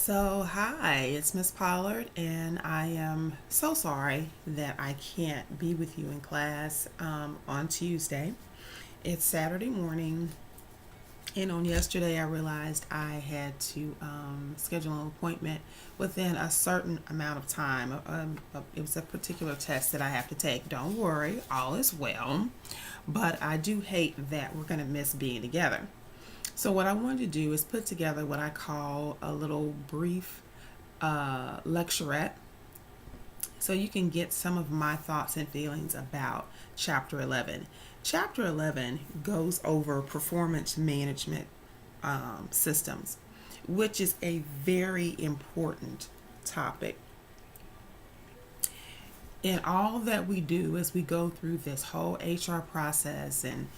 Hi, it's Miss Pollard, and I am so sorry that I can't be with you in class on Tuesday. It's Saturday morning, and on yesterday, I realized I had to schedule an appointment within a certain amount of time. It was a particular test that I have to take. Don't worry, all is well, but I do hate that we're going to miss being together. So, what I wanted to do is put together what I call a little brief lecturette so you can get some of my thoughts and feelings about Chapter 11. Chapter 11 goes over performance management systems, which is a very important topic. And all that we do as we go through this whole HR process and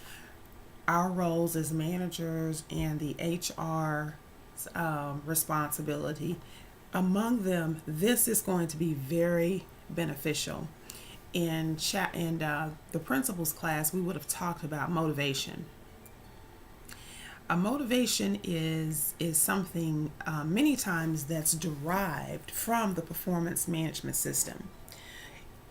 our roles as managers and the HR responsibility, among them, this is going to be very beneficial. In the principles class, we would have talked about motivation. A motivation is something many times that's derived from the performance management system.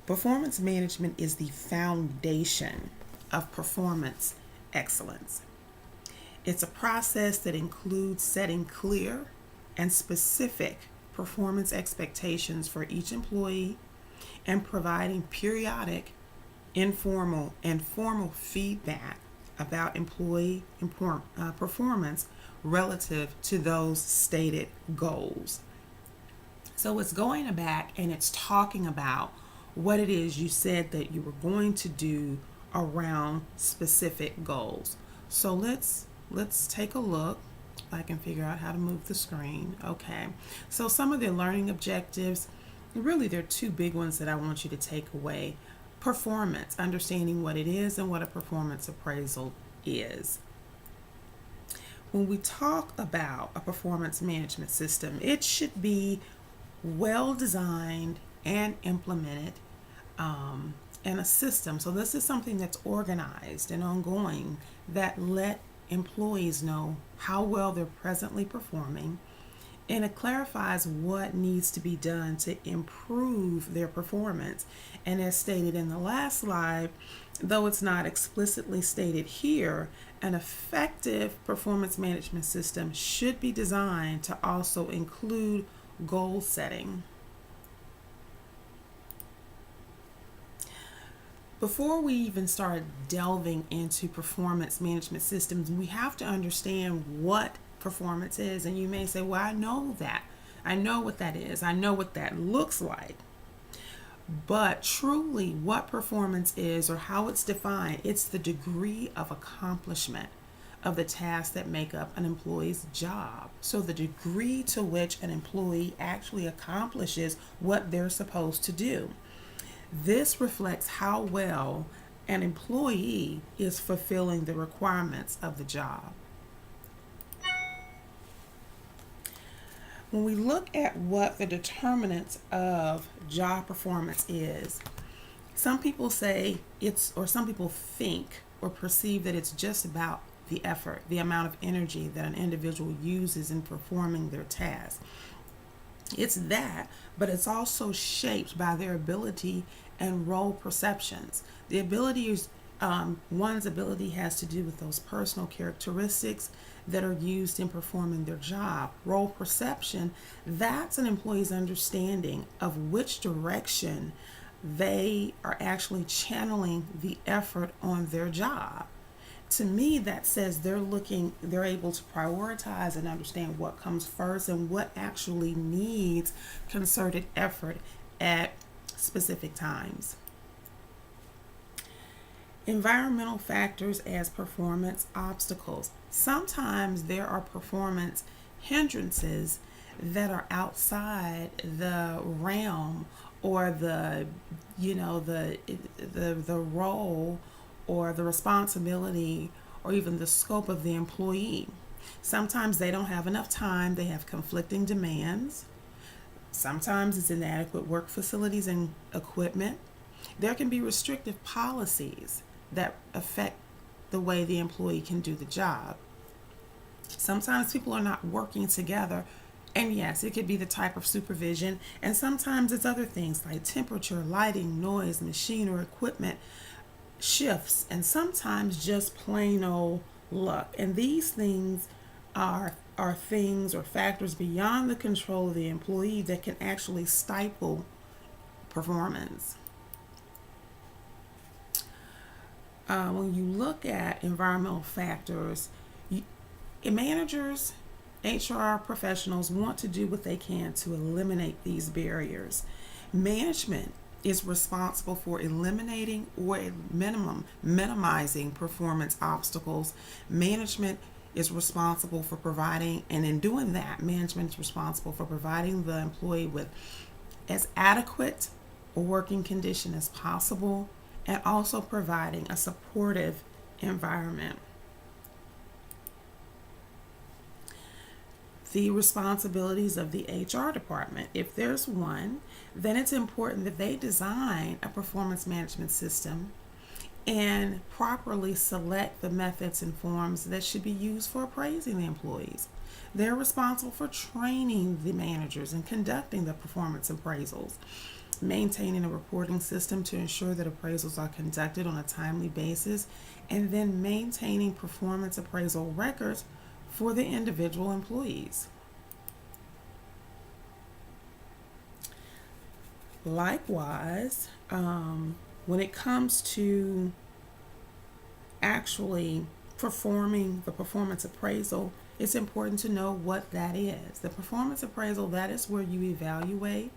Performance management is the foundation of performance excellence. It's a process that includes setting clear and specific performance expectations for each employee and providing periodic, informal, and formal feedback about employee performance relative to those stated goals. So it's going back and it's talking about what it is you said that you were going to do around specific goals. So let's take a look. If I can figure out how to move the screen. Okay. So some of the learning objectives, really there are two big ones that I want you to take away. Performance, understanding what it is and what a performance appraisal is. When we talk about a performance management system, it should be well designed and implemented and a system. So this is something that's organized and ongoing that let employees know how well they're presently performing, and it clarifies what needs to be done to improve their performance. And as stated in the last slide, though it's not explicitly stated here, an effective performance management system should be designed to also include goal setting. Before we even start delving into performance management systems, we have to understand what performance is. And you may say, well, I know that. I know what that is. I know what that looks like. But truly, what performance is or how it's defined, it's the degree of accomplishment of the tasks that make up an employee's job. So the degree to which an employee actually accomplishes what they're supposed to do. This reflects how well an employee is fulfilling the requirements of the job. When we look at what the determinants of job performance is, some people say some people think or perceive that it's just about the effort, the amount of energy that an individual uses in performing their task. It's that, but it's also shaped by their ability and role perceptions. The ability is one's ability has to do with those personal characteristics that are used in performing their job. Role perception, that's an employee's understanding of which direction they are actually channeling the effort on their job. To me, that says they're able to prioritize and understand what comes first and what actually needs concerted effort at specific times. Environmental factors as performance obstacles. Sometimes there are performance hindrances that are outside the realm or the role or the responsibility or even the scope of the employee. Sometimes they don't have enough time, they have conflicting demands. Sometimes it's inadequate work facilities and equipment. There can be restrictive policies that affect the way the employee can do the job. Sometimes people are not working together And yes, it could be the type of supervision, and sometimes it's other things like temperature, lighting, noise, machine or equipment shifts, and sometimes just plain old luck. And these things are things or factors beyond the control of the employee that can actually stifle performance. When you look at environmental factors, you, managers, HR professionals want to do what they can to eliminate these barriers. Management is responsible for eliminating or at minimum minimizing performance obstacles. Management is responsible for providing, and in doing that, management is responsible for providing the employee with as adequate a working condition as possible and also providing a supportive environment. The responsibilities of the HR department. If there's one, then it's important that they design a performance management system and properly select the methods and forms that should be used for appraising the employees. They're responsible for training the managers and conducting the performance appraisals, maintaining a reporting system to ensure that appraisals are conducted on a timely basis, and then maintaining performance appraisal records for the individual employees. Likewise, when it comes to actually performing the performance appraisal, it's important to know what that is. The performance appraisal, that is where you evaluate,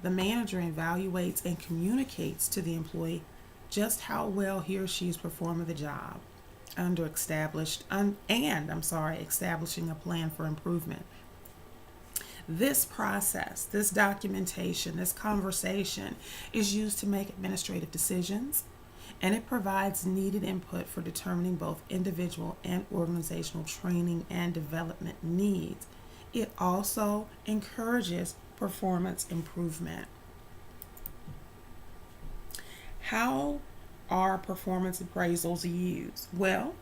the manager evaluates and communicates to the employee just how well he or she is performing the job under establishing a plan for improvement. This process, this documentation, this conversation is used to make administrative decisions, and it provides needed input for determining both individual and organizational training and development needs. It also encourages performance improvement. How are performance appraisals used? Well,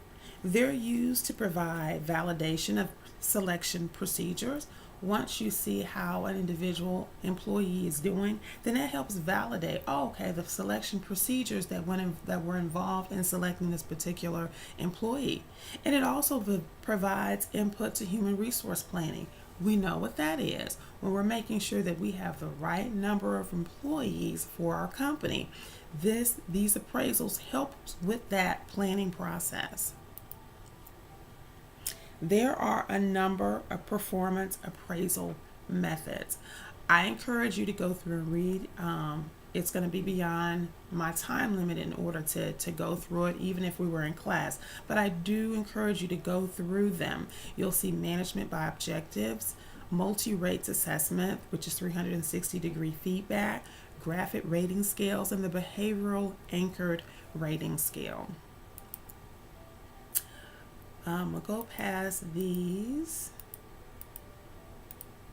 they're used to provide validation of selection procedures. Once you see how an individual employee is doing, then that helps validate, the selection procedures that were involved in selecting this particular employee. And it also provides input to human resource planning. We know what that is when we're making sure that we have the right number of employees for our company. These appraisals help with that planning process. There are a number of performance appraisal methods. I encourage you to go through and read. It's going to be beyond my time limit in order to go through it, even if we were in class. But I do encourage you to go through them. You'll see management by objectives, multi-rates assessment, which is 360-degree feedback, graphic rating scales, and the behavioral anchored rating scale. We'll go past these.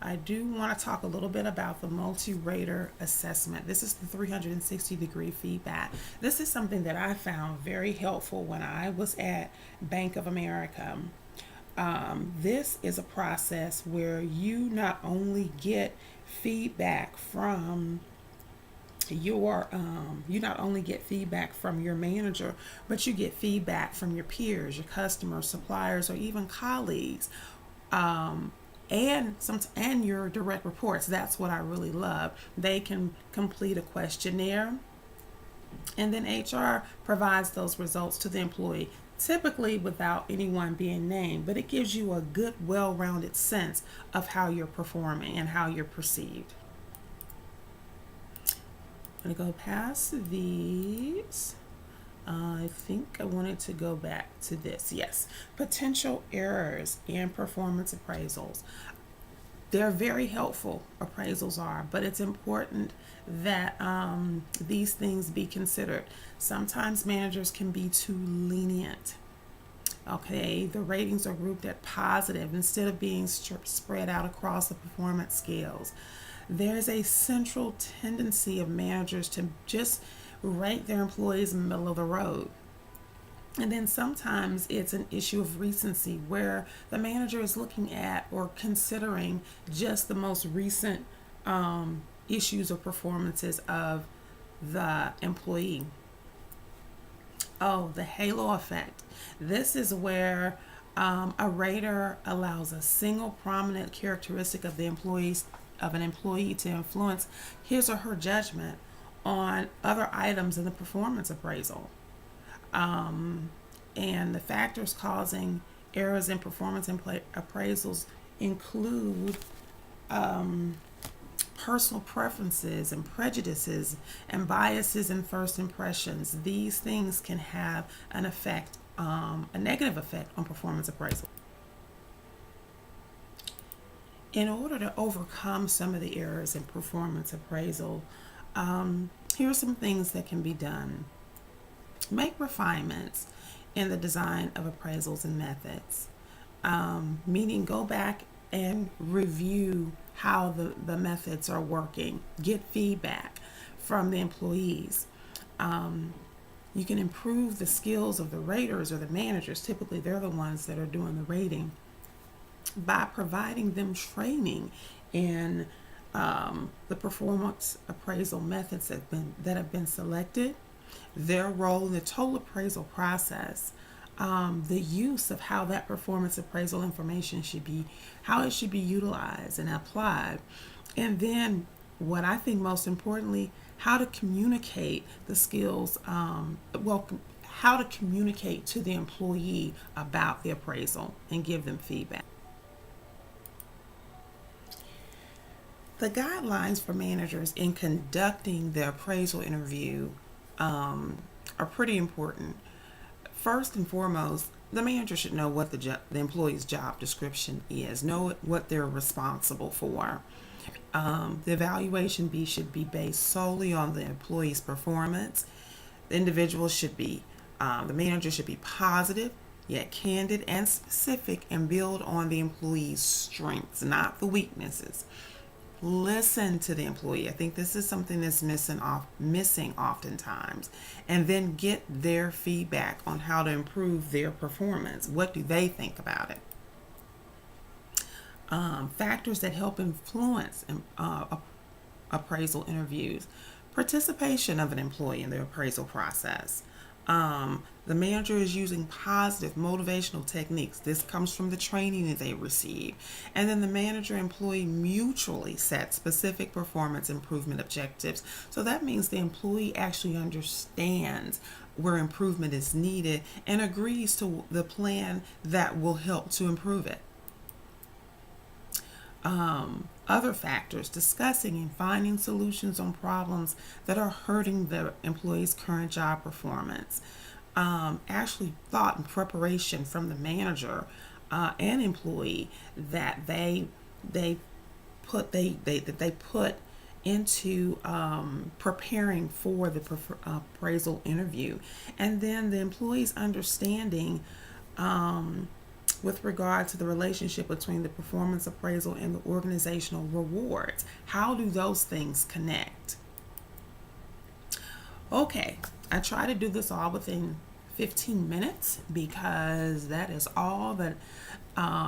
I do want to talk a little bit about the multi-rater assessment. This is the 360-degree feedback. This is something that I found very helpful when I was at Bank of America. This is a process where you not only get feedback from your manager, but you get feedback from your peers, your customers, suppliers, or even colleagues, and your direct reports. That's what I really love. They can complete a questionnaire, and then HR provides those results to the employee, typically without anyone being named, but it gives you a good, well-rounded sense of how you're performing and how you're perceived. I'm going to go past these. I think I wanted to go back to this. Yes, potential errors in performance appraisals. They're very helpful, appraisals are, but it's important that these things be considered. Sometimes managers can be too lenient. Okay, the ratings are grouped at positive instead of being spread out across the performance scales. There's a central tendency of managers to just rate their employees in the middle of the road. And then sometimes it's an issue of recency where the manager is looking at or considering just the most recent issues or performances of the employee. Oh, the halo effect. This is where a rater allows a single prominent characteristic of an employee to influence his or her judgment on other items in the performance appraisal. And the factors causing errors in performance appraisals include personal preferences and prejudices and biases and first impressions. These things can have an effect, a negative effect on performance appraisal. In order to overcome some of the errors in performance appraisal, here are some things that can be done. Make refinements in the design of appraisals and methods, meaning go back and review how the methods are working, get feedback from the employees. You can improve the skills of the raters or the managers. Typically, they're the ones that are doing the rating, by providing them training in the performance appraisal methods that have been selected, their role in the total appraisal process, the use of how that performance appraisal information how it should be utilized and applied, and then what I think most importantly, how to communicate the skills, how to communicate to the employee about the appraisal and give them feedback. The guidelines for managers in conducting the appraisal interview are pretty important. First and foremost, the manager should know what the employee's job description is, know what they're responsible for. The evaluation should be based solely on the employee's performance. The manager should be positive, yet candid and specific, and build on the employee's strengths, not the weaknesses. Listen to the employee. I think this is something that's missing oftentimes. And then get their feedback on how to improve their performance. What do they think about it? Factors that help influence appraisal interviews. Participation of an employee in the appraisal process. The manager is using positive motivational techniques. This comes from the training that they receive. And then the manager employee mutually set specific performance improvement objectives. So that means the employee actually understands where improvement is needed and agrees to the plan that will help to improve it. Other factors, discussing and finding solutions on problems that are hurting the employee's current job performance. Actually thought and preparation from the manager and employee that they put into preparing for the appraisal interview, and then the employee's understanding with regard to the relationship between the performance appraisal and the organizational rewards. How do those things connect? Okay, I try to do this all within 15 minutes because that is all that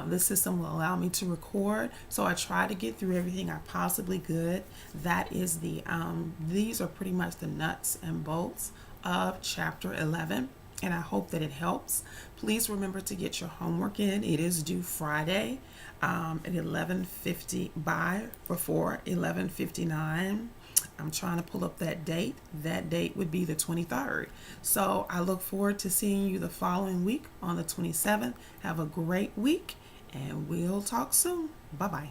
the system will allow me to record. So I try to get through everything I possibly could. That is these are pretty much the nuts and bolts of chapter 11. And I hope that it helps. Please remember to get your homework in. It is due Friday at 11:50 before 11:59. I'm trying to pull up that date. That date would be the 23rd. So I look forward to seeing you the following week on the 27th. Have a great week, and we'll talk soon. Bye-bye.